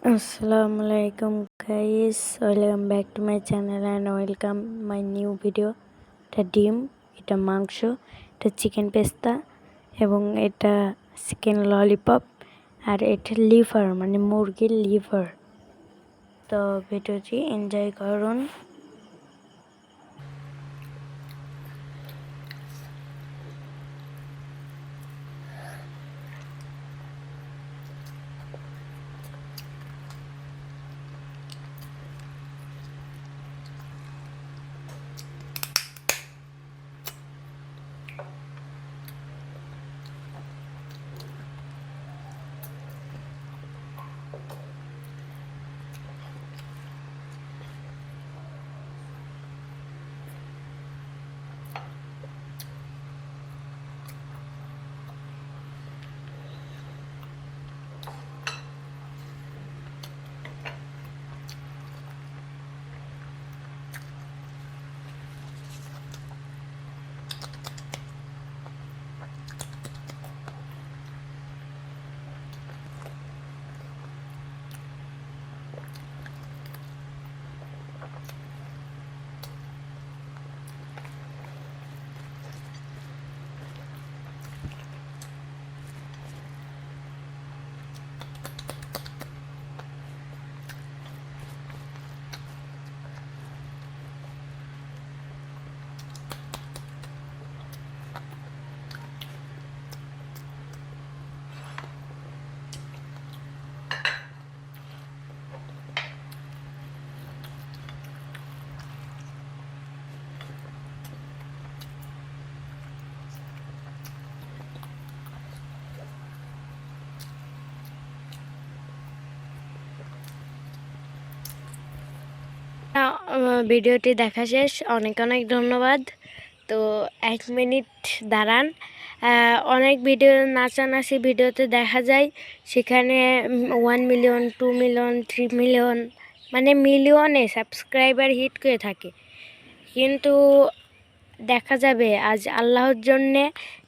Assalamualaikum guys, welcome back to my channel and welcome my new video. এটা ডিম, এটা মাংস, এটা চিকেন পেস্তা এবং এটা চিকেন ললিপপ আর এটা লিভার মানে মুরগির লিভার। তো ভিডিওটি এনজয় করুন। ভিডিওটি দেখা শেষ, অনেক অনেক ধন্যবাদ। তো 1 মিনিট দাঁড়ান। অনেক ভিডিও নাচানাচি ভিডিওতে দেখা যায়, সেখানে 1 মিলিয়ন 2 মিলিয়ন 3 মিলিয়ন মানে মিলিয়নে সাবস্ক্রাইবার হিট করে থাকে, কিন্তু দেখা যাবে আজ আল্লাহর জন্যে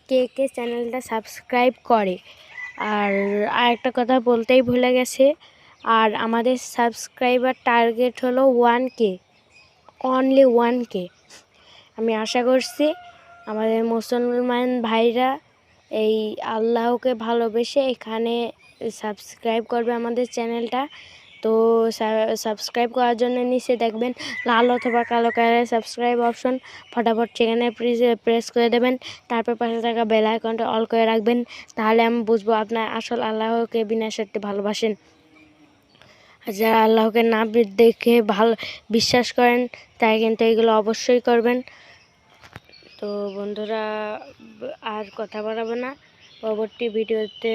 কে কে চ্যানেলটা সাবস্ক্রাইব করে। আর আরেকটা কথা বলতেই ভুলে গেছে, আর আমাদের সাবস্ক্রাইবার টার্গেট হলো 1K, অনলি 1K। আমি আশা করছি আমাদের মুসলমান ভাইরা এই আল্লাহকে ভালোবেসে এখানে সাবস্ক্রাইব করবে আমাদের চ্যানেলটা। তো সাবস্ক্রাইব করার জন্য নিচে দেখবেন লাল অথবা কালো কালারের সাবস্ক্রাইব অপশন, ফটাফট সেখানে প্রেস করে দেবেন। তারপর পাশে থাকা বেল আইকনটা অল করে রাখবেন, তাহলে আমি বুঝবো আপনার আসল আল্লাহকে বিনা শর্তে ভালোবাসেন। যারা আল্লাহকে না দেখে ভালো বিশ্বাস করেন, তাই কিন্তু এগুলো অবশ্যই করবেন। তো বন্ধুরা, আর কথা বাড়াবো না, পরবর্তী ভিডিওতে